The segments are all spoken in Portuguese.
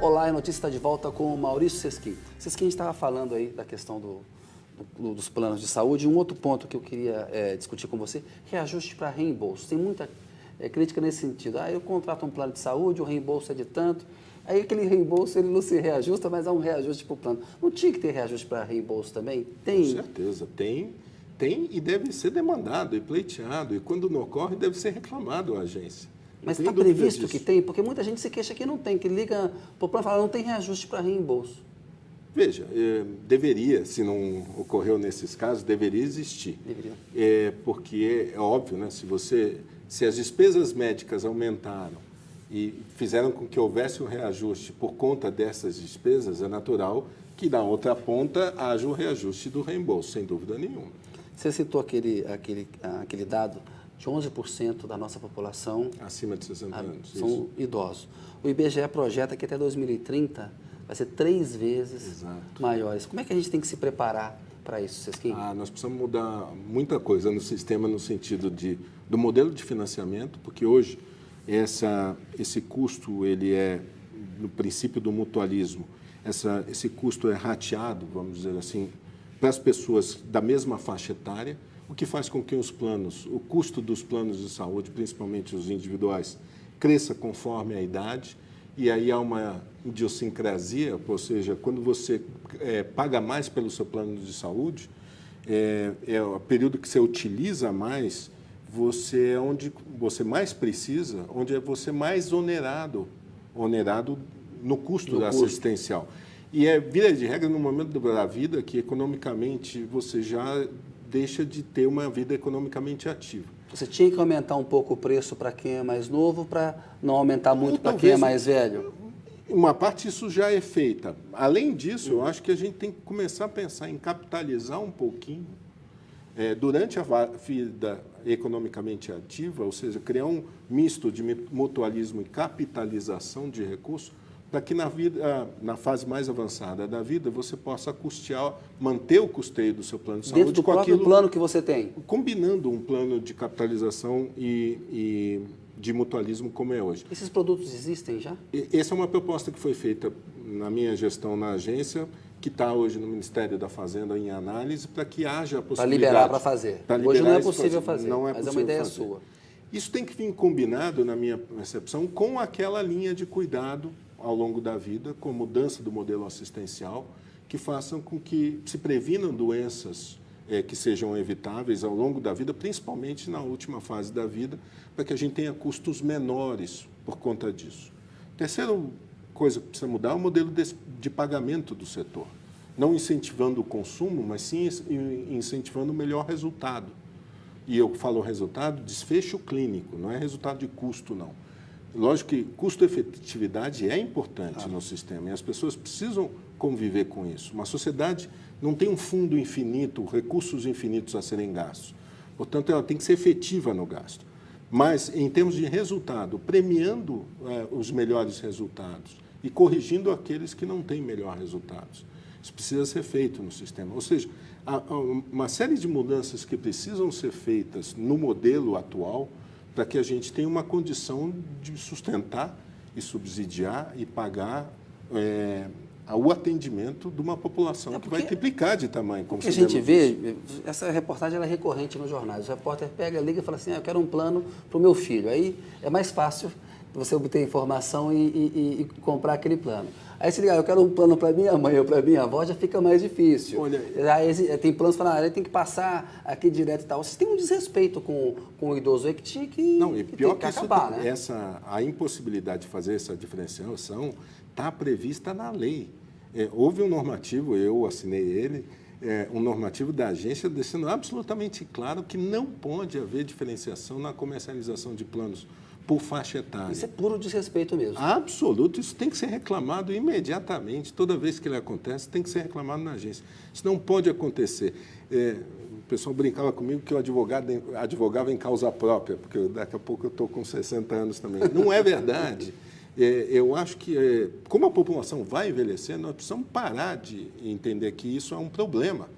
Olá, a notícia está de volta com o Maurício Sesquim. Sesquim, a gente estava falando aí da questão dos planos de saúde. Um outro ponto que eu queria discutir com você, reajuste para reembolso. Tem muita crítica nesse sentido. Eu contrato um plano de saúde, o reembolso é de tanto. Aí aquele reembolso ele não se reajusta, mas há um reajuste para o plano. Não tinha que ter reajuste para reembolso também? Tem? Com certeza, tem e deve ser demandado e pleiteado. E quando não ocorre, deve ser reclamado à agência. Mas está previsto que tem? Porque muita gente se queixa que não tem, que liga para o plano e fala não tem reajuste para reembolso. Veja, deveria, se não ocorreu nesses casos, deveria existir. Deveria. Porque é óbvio, né? Se as despesas médicas aumentaram e fizeram com que houvesse um reajuste por conta dessas despesas, é natural que na outra ponta haja o reajuste do reembolso, sem dúvida nenhuma. Você citou aquele dado de 11% da nossa população acima de 60 anos. São isso. idosos. O IBGE projeta que até 2030 vai ser 3 vezes Exato. maiores. Como é que a gente tem que se preparar para isso, Sesquim? Nós precisamos mudar muita coisa no sistema no sentido do modelo de financiamento, porque hoje esse custo ele é, no princípio do mutualismo, esse custo é rateado, vamos dizer assim, para as pessoas da mesma faixa etária, o que faz com que o custo dos planos de saúde, principalmente os individuais, cresça conforme a idade, e aí há uma idiosincrasia, ou seja, quando você paga mais pelo seu plano de saúde, o período que você utiliza mais, você é onde você mais precisa, onde é você mais onerado no custo assistencial. E vira de regra no momento da vida que economicamente você já deixa de ter uma vida economicamente ativa. Você tinha que aumentar um pouco o preço para quem é mais novo, para não aumentar muito para quem é mais velho? Uma parte disso já é feita. Além disso, eu acho que a gente tem que começar a pensar em capitalizar um pouquinho durante a vida economicamente ativa, ou seja, criar um misto de mutualismo e capitalização de recursos, para que na fase mais avançada da vida você possa manter o custeio do seu plano de saúde. Dentro do próprio plano que você tem? Combinando um plano de capitalização e de mutualismo como é hoje. Esses produtos existem já? Essa é uma proposta que foi feita na minha gestão na agência, que está hoje no Ministério da Fazenda em análise, para que haja a possibilidade... Para liberar para fazer. Hoje não é possível fazer, mas é uma ideia sua. Isso tem que vir combinado, na minha percepção, com aquela linha de cuidado ao longo da vida, com mudança do modelo assistencial, que façam com que se previnam doenças que sejam evitáveis ao longo da vida, principalmente na última fase da vida, para que a gente tenha custos menores por conta disso. Terceira coisa que precisa mudar é o modelo de pagamento do setor. Não incentivando o consumo, mas sim incentivando o melhor resultado. E eu falo resultado, desfecho clínico, não é resultado de custo, não. Lógico que custo-efetividade é importante no sistema e as pessoas precisam conviver com isso. Uma sociedade não tem um fundo infinito, recursos infinitos a serem gastos. Portanto, ela tem que ser efetiva no gasto. Mas, em termos de resultado, premiando os melhores resultados e corrigindo aqueles que não têm melhores resultados. Isso precisa ser feito no sistema. Ou seja, há uma série de mudanças que precisam ser feitas no modelo atual para que a gente tenha uma condição de sustentar e subsidiar e pagar o atendimento de uma população que vai triplicar de tamanho. Como a gente vê, essa reportagem ela é recorrente nos jornais. O repórter pega, liga e fala assim, eu quero um plano para o meu filho. Aí é mais fácil você obter informação e comprar aquele plano. Aí se ligar, eu quero um plano para minha mãe ou para minha avó, já fica mais difícil. Olha, aí tem planos que falam, ele tem que passar aqui direto e tal. Vocês têm um desrespeito com o idoso aí que tinha que Não, e pior que acabar, né? A impossibilidade de fazer essa diferenciação está prevista na lei. Houve um normativo, eu assinei ele, um normativo da agência deixando absolutamente claro que não pode haver diferenciação na comercialização de planos por faixa etária. Isso é puro desrespeito mesmo. Absoluto. Isso tem que ser reclamado imediatamente. Toda vez que ele acontece, tem que ser reclamado na agência. Isso não pode acontecer. O pessoal brincava comigo que eu advogava em causa própria, porque daqui a pouco eu estou com 60 anos também. Não é verdade. Eu acho que, como a população vai envelhecer, nós precisamos parar de entender que isso é um problema.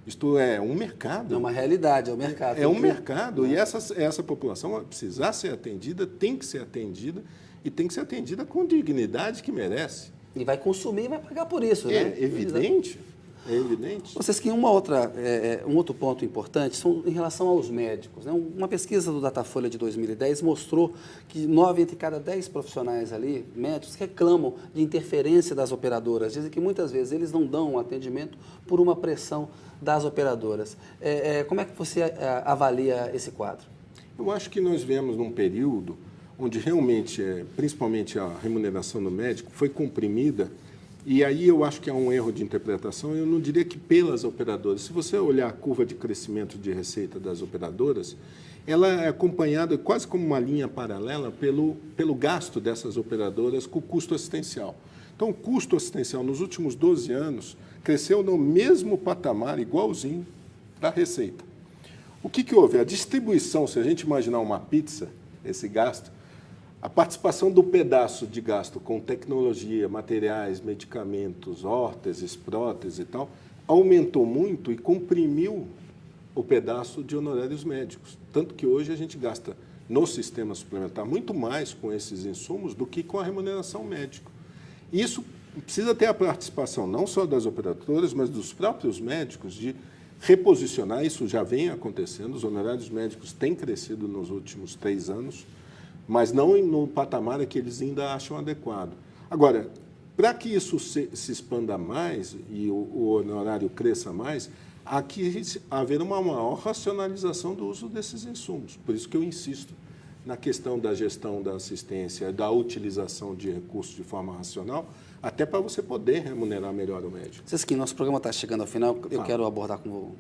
Isto é um mercado. É uma realidade, é um mercado. É um mercado e essa população vai precisar ser atendida, tem que ser atendida e tem que ser atendida com dignidade que merece. E vai consumir e vai pagar por isso, né? É evidente. É evidente. Vocês que um outro ponto importante são em relação aos médicos, né? Uma pesquisa do Datafolha de 2010 mostrou que 9 entre cada 10 profissionais ali, médicos, reclamam de interferência das operadoras. Dizem que muitas vezes eles não dão um atendimento por uma pressão das operadoras. Como é que você avalia esse quadro? Eu acho que nós viemos num período onde realmente, principalmente a remuneração do médico, foi comprimida. E aí eu acho que há um erro de interpretação, eu não diria que pelas operadoras. Se você olhar a curva de crescimento de receita das operadoras, ela é acompanhada quase como uma linha paralela pelo gasto dessas operadoras com o custo assistencial. Então, o custo assistencial nos últimos 12 anos cresceu no mesmo patamar, igualzinho, da receita. O que houve? A distribuição, se a gente imaginar uma pizza, esse gasto, a participação do pedaço de gasto com tecnologia, materiais, medicamentos, órteses, próteses e tal, aumentou muito e comprimiu o pedaço de honorários médicos. Tanto que hoje a gente gasta no sistema suplementar muito mais com esses insumos do que com a remuneração médica. Isso precisa ter a participação não só das operadoras, mas dos próprios médicos de reposicionar. Isso já vem acontecendo, os honorários médicos têm crescido nos últimos 3 anos, mas não no patamar que eles ainda acham adequado. Agora, para que isso se expanda mais e o honorário cresça mais, há que haver uma maior racionalização do uso desses insumos. Por isso que eu insisto na questão da gestão da assistência, da utilização de recursos de forma racional, até para você poder remunerar melhor o médico. Sesquim, nosso programa está chegando ao final, eu quero abordar com o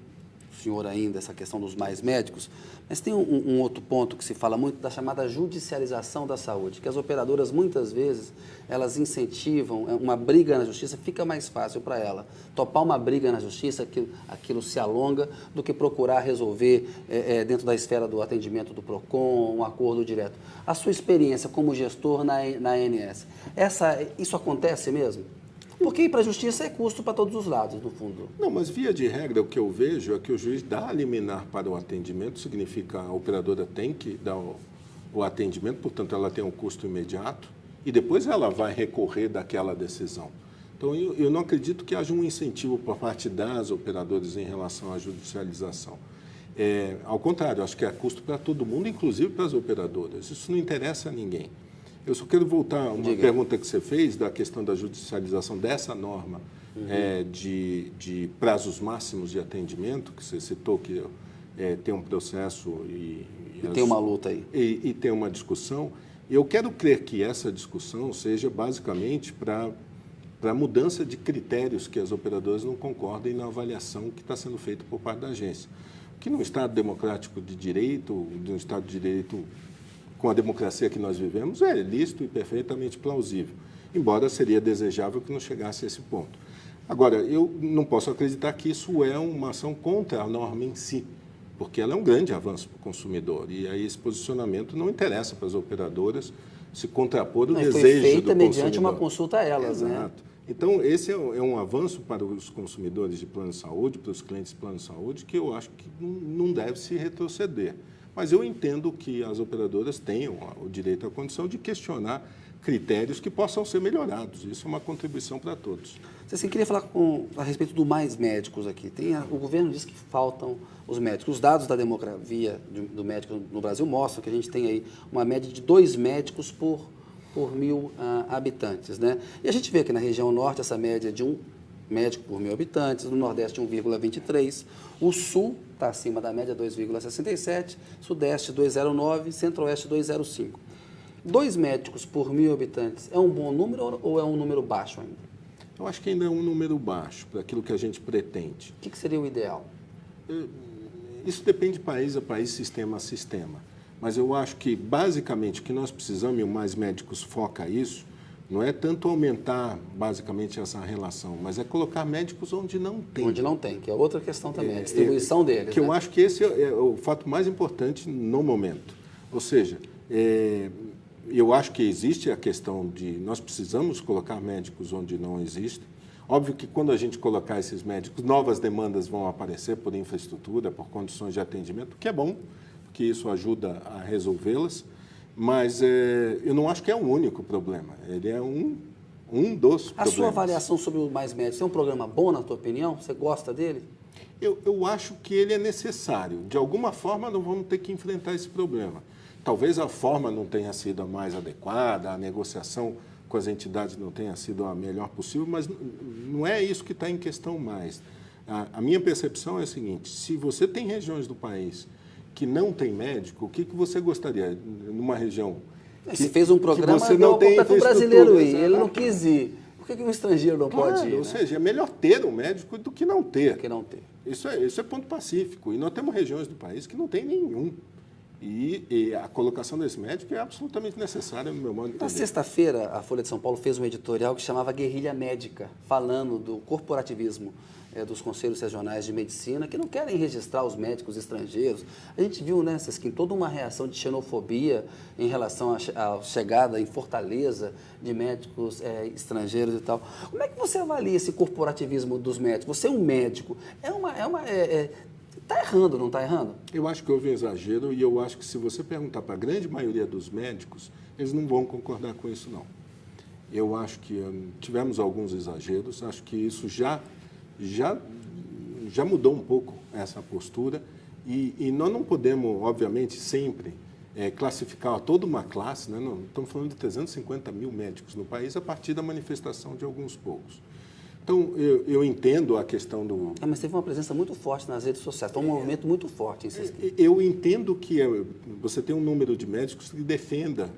senhor ainda essa questão dos mais médicos, mas tem um outro ponto que se fala muito da chamada judicialização da saúde, que as operadoras muitas vezes elas incentivam uma briga na justiça, fica mais fácil para ela topar uma briga na justiça, aquilo se alonga, do que procurar resolver dentro da esfera do atendimento do PROCON, um acordo direto. A sua experiência como gestor na ANS, isso acontece mesmo? Porque ir para a justiça é custo para todos os lados, no fundo. Não, mas via de regra, o que eu vejo é que o juiz dá a liminar para o atendimento, significa a operadora tem que dar o atendimento, portanto, ela tem um custo imediato, e depois ela vai recorrer daquela decisão. Então, eu não acredito que haja um incentivo por parte das operadoras em relação à judicialização. Ao contrário, acho que é custo para todo mundo, inclusive para as operadoras. Isso não interessa a ninguém. Eu só quero voltar a uma pergunta que você fez da questão da judicialização dessa norma de prazos máximos de atendimento, que você citou que tem um processo e tem uma luta aí. E tem uma discussão. Eu quero crer que essa discussão seja basicamente para a mudança de critérios que as operadoras não concordem na avaliação que está sendo feita por parte da agência. Que num Estado democrático de direito, de um Estado de direito com a democracia que nós vivemos, é lícito e perfeitamente plausível, embora seria desejável que não chegasse a esse ponto. Agora, eu não posso acreditar que isso é uma ação contra a norma em si, porque ela é um grande avanço para o consumidor, e aí esse posicionamento não interessa para as operadoras se contrapor o desejo do consumidor. Foi feita mediante uma consulta a elas, né? Exato. Então, esse é um avanço para os consumidores de plano de saúde, para os clientes de plano de saúde, que eu acho que não deve se retroceder. Mas eu entendo que as operadoras tenham o direito à condição de questionar critérios que possam ser melhorados. Isso é uma contribuição para todos. Você queria falar a respeito do mais médicos aqui. O governo diz que faltam os médicos. Os dados da demografia do médico no Brasil mostram que a gente tem aí uma média de 2 médicos por 1.000 habitantes, né? E a gente vê que na região norte essa média de 1 médico por 1.000 habitantes, no Nordeste 1,23, o Sul está acima da média 2,67, Sudeste 2,09, Centro-Oeste 2,05. 2 médicos por 1.000 habitantes é um bom número ou é um número baixo ainda? Eu acho que ainda é um número baixo para aquilo que a gente pretende. O que seria o ideal? Isso depende de país a país, sistema a sistema. Mas eu acho que, basicamente, o que nós precisamos, e o Mais Médicos foca isso, não é tanto aumentar, basicamente, essa relação, mas é colocar médicos onde não tem. Onde não tem, que é outra questão também, a distribuição deles. Que eu acho que esse é o fato mais importante no momento. Ou seja, eu acho que existe a questão de nós precisamos colocar médicos onde não existem. Óbvio que quando a gente colocar esses médicos, novas demandas vão aparecer por infraestrutura, por condições de atendimento, que é bom, porque isso ajuda a resolvê-las. Mas eu não acho que é o único problema. Ele é um dos A problemas. sua avaliação sobre o Mais Médicos é um programa bom, na tua opinião? Você gosta dele? Eu acho que ele é necessário. De alguma forma, nós vamos ter que enfrentar esse problema. Talvez a forma não tenha sido a mais adequada, a negociação com as entidades não tenha sido a melhor possível, mas não é isso que está em questão mais. A minha percepção é a seguinte: se você tem regiões do país que não tem médico, o que você gostaria numa região? Você fez um programa que você não tem para o brasileiro ir, ele não exatamente. quis ir. Por que um estrangeiro não pode ir? Ou seja, é melhor ter um médico do que não ter. Que não ter. Isso é ponto pacífico. E nós temos regiões do país que não tem nenhum. E a colocação desse médico é absolutamente necessária, no meu modo de entender. Na sexta-feira, a Folha de São Paulo fez um editorial que chamava Guerrilha Médica, falando do corporativismo dos conselhos regionais de medicina, que não querem registrar os médicos estrangeiros. A gente viu, né, Sesquim, toda uma reação de xenofobia em relação à chegada em Fortaleza de médicos estrangeiros e tal. Como é que você avalia esse corporativismo dos médicos? Você é um médico, está errando, não está errando? Eu acho que houve um exagero e eu acho que se você perguntar para a grande maioria dos médicos, eles não vão concordar com isso, não. Eu acho que tivemos alguns exageros, acho que isso já mudou um pouco essa postura e nós não podemos, obviamente, sempre classificar toda uma classe, né? Não, estamos falando de 350 mil médicos no país a partir da manifestação de alguns poucos. Então, eu entendo a questão do... Mas teve uma presença muito forte nas redes sociais, tem um movimento muito forte em Sesquim. Eu entendo que você tem um número de médicos que defenda,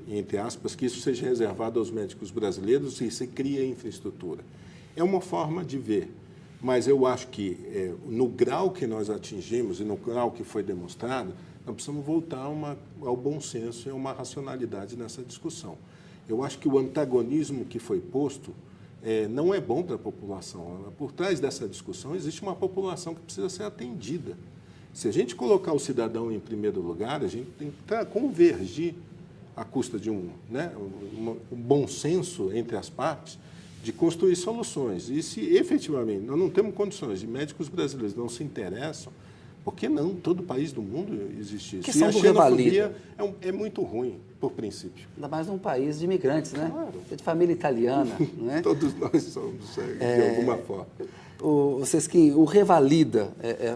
entre aspas, que isso seja reservado aos médicos brasileiros e se cria infraestrutura. É uma forma de ver, mas eu acho que no grau que nós atingimos e no grau que foi demonstrado, nós precisamos voltar ao bom senso e a uma racionalidade nessa discussão. Eu acho que o antagonismo que foi posto não é bom para a população. Por trás dessa discussão existe uma população que precisa ser atendida. Se a gente colocar o cidadão em primeiro lugar, a gente tem que convergir à custa de um bom senso entre as partes, de construir soluções. E se efetivamente nós não temos condições de médicos brasileiros não se interessam, por que não todo país do mundo existe isso? E a xenofobia é muito ruim, por princípio. Ainda mais num país de imigrantes, né? Claro. É de família italiana, não é? Todos nós somos, de alguma forma. Sesquim, o revalida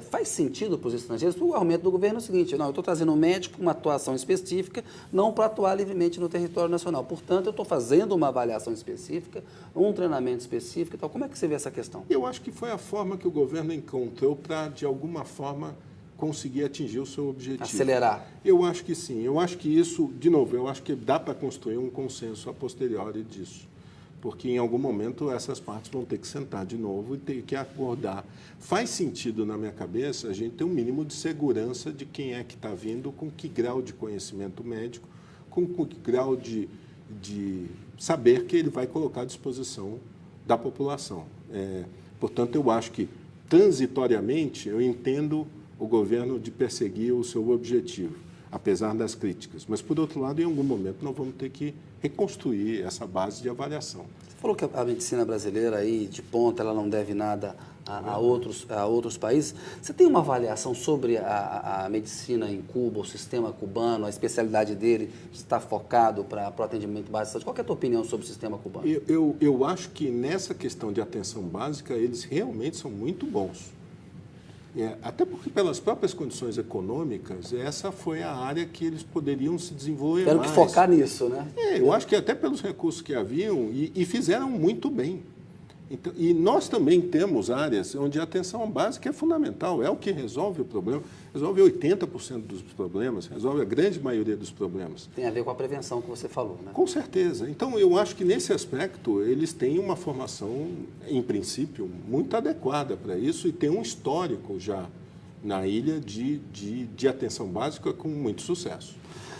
faz sentido para os estrangeiros? O argumento do governo é o seguinte: não, eu estou trazendo um médico com uma atuação específica, não para atuar livremente no território nacional. Portanto, eu estou fazendo uma avaliação específica, um treinamento específico e tal. Como é que você vê essa questão? Eu acho que foi a forma que o governo encontrou para, de alguma forma, conseguir atingir o seu objetivo. Acelerar. Eu acho que sim. Eu acho que isso, de novo, eu acho que dá para construir um consenso a posteriori disso. Porque em algum momento essas partes vão ter que sentar de novo e ter que acordar. Faz sentido, na minha cabeça, a gente ter um mínimo de segurança de quem é que está vindo, com que grau de conhecimento médico, com que grau de saber que ele vai colocar à disposição da população. Portanto, eu acho que, transitoriamente, eu entendo o governo de perseguir o seu objetivo, apesar das críticas. Mas, por outro lado, em algum momento, nós vamos ter que reconstruir essa base de avaliação. Você falou que a medicina brasileira, aí, de ponta, ela não deve nada a outros países. Você tem uma avaliação sobre a medicina em Cuba, o sistema cubano, a especialidade dele está focado para o atendimento básico de saúde? Qual é a tua opinião sobre o sistema cubano? Eu acho que nessa questão de atenção básica, eles realmente são muito bons. Até porque, pelas próprias condições econômicas, essa foi a área que eles poderiam se desenvolver mais. Tiveram que focar nisso, né? Eu acho que até pelos recursos que haviam, e fizeram muito bem. Então, e nós também temos áreas onde a atenção básica é fundamental, é o que resolve o problema, resolve 80% dos problemas, resolve a grande maioria dos problemas. Tem a ver com a prevenção que você falou, né? Com certeza. Então, eu acho que nesse aspecto eles têm uma formação, em princípio, muito adequada para isso e tem um histórico já na ilha de atenção básica com muito sucesso.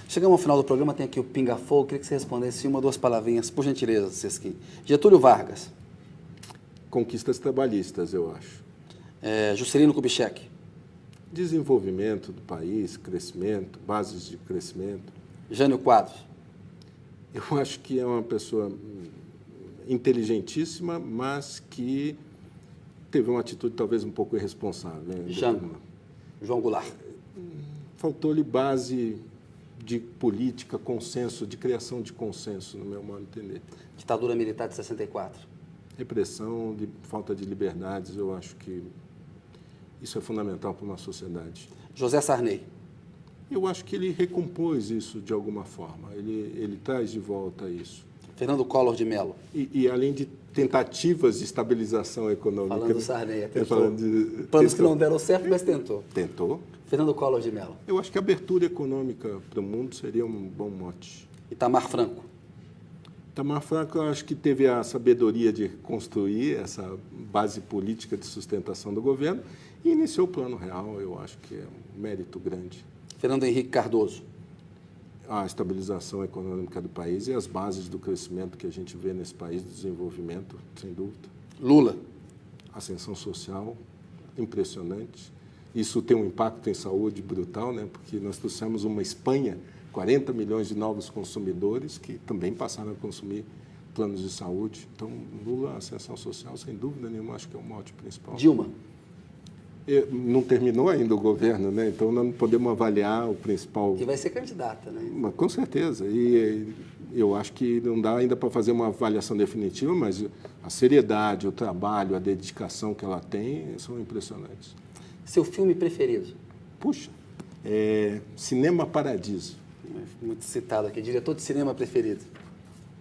Chegamos ao final do programa, tem aqui o Pinga Fogo, queria que você respondesse uma ou duas palavrinhas, por gentileza, Sesquim. Getúlio Vargas. Conquistas trabalhistas, eu acho. Juscelino Kubitschek. Desenvolvimento do país, crescimento, bases de crescimento. Jânio Quadros. Eu acho que é uma pessoa inteligentíssima, mas que teve uma atitude talvez um pouco irresponsável. João Goulart. Faltou-lhe base de política, consenso, de criação de consenso, no meu modo de entender. Ditadura militar de 64. Repressão, de falta de liberdades, eu acho que isso é fundamental para uma sociedade. José Sarney. Eu acho que ele recompôs isso de alguma forma, ele traz de volta isso. Fernando Collor de Mello. E além de tentativas de estabilização econômica... Falando do Sarney, tentou. Planos Planos que não deram certo, mas tentou. Tentou. Fernando Collor de Mello. Eu acho que a abertura econômica para o mundo seria um bom mote. Itamar Franco. Itamar Franco, eu acho que teve a sabedoria de construir essa base política de sustentação do governo e iniciou o Plano Real, eu acho que é um mérito grande. Fernando Henrique Cardoso. A estabilização econômica do país e as bases do crescimento que a gente vê nesse país, do desenvolvimento, sem dúvida. Lula. Ascensão social impressionante. Isso tem um impacto em saúde brutal, né? Porque nós trouxemos uma Espanha, 40 milhões de novos consumidores que também passaram a consumir planos de saúde. Então, Lula, ascensão social, sem dúvida nenhuma, acho que é o mote principal. Dilma. Não terminou ainda o governo, né? Então não podemos avaliar o principal... E vai ser candidata, né? Mas, com certeza. E eu acho que não dá ainda para fazer uma avaliação definitiva, mas a seriedade, o trabalho, a dedicação que ela tem são impressionantes. Seu filme preferido? Puxa, Cinema Paradiso. Muito citado aqui. Diretor de cinema preferido?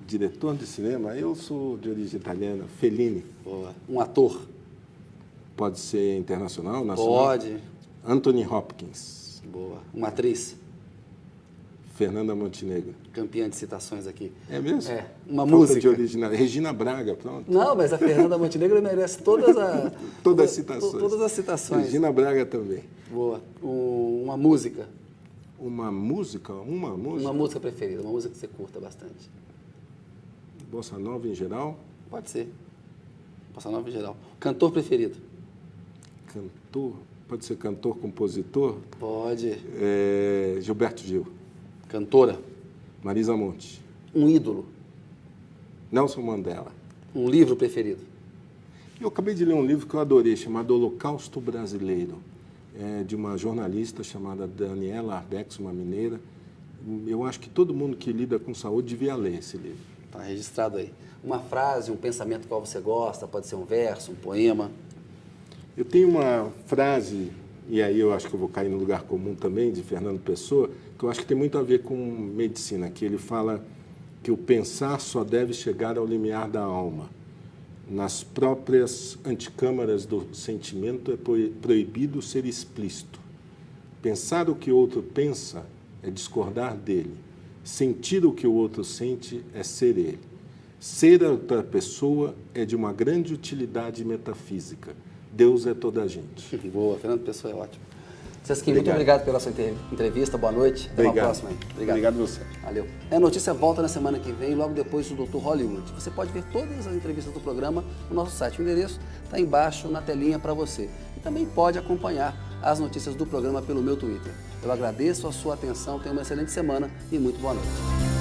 Diretor de cinema? Eu sou de origem italiana, Fellini. Boa. Um ator? Pode ser internacional, nacional? Pode. Anthony Hopkins. Boa. Uma atriz? Fernanda Montenegro. Campeã de citações aqui. É mesmo? É. Uma Falta música? de original. Regina Braga, pronto. Não, mas a Fernanda Montenegro merece todas as citações. Todas as citações. Regina Braga também. Boa. Uma música? Uma música? Uma música? Uma música preferida, uma música que você curta bastante. Bossa Nova em geral? Pode ser. Bossa Nova em geral. Cantor preferido? Cantor? Pode ser cantor, compositor? Pode. Gilberto Gil. Cantora? Marisa Monte. Um ídolo? Nelson Mandela. Um livro preferido? Eu acabei de ler um livro que eu adorei, chamado Holocausto Brasileiro, de uma jornalista chamada Daniela Arbex, uma mineira. Eu acho que todo mundo que lida com saúde devia ler esse livro. Está registrado aí. Uma frase, um pensamento qual você gosta, pode ser um verso, um poema. Eu tenho uma frase, e aí eu acho que eu vou cair no lugar comum também, de Fernando Pessoa, que eu acho que tem muito a ver com medicina, que ele fala que o pensar só deve chegar ao limiar da alma. Nas próprias antecâmaras do sentimento é proibido ser explícito. Pensar o que o outro pensa é discordar dele. Sentir o que o outro sente é ser ele. Ser outra pessoa é de uma grande utilidade metafísica. Deus é toda a gente. Boa, Fernando Pessoa é ótimo. Sesquim, muito obrigado pela sua entrevista, boa noite. Até uma próxima. Obrigado a você. Valeu. A notícia volta na semana que vem, logo depois do Dr. Hollywood. Você pode ver todas as entrevistas do programa no nosso site. O endereço está embaixo na telinha para você. E também pode acompanhar as notícias do programa pelo meu Twitter. Eu agradeço a sua atenção, tenha uma excelente semana e muito boa noite.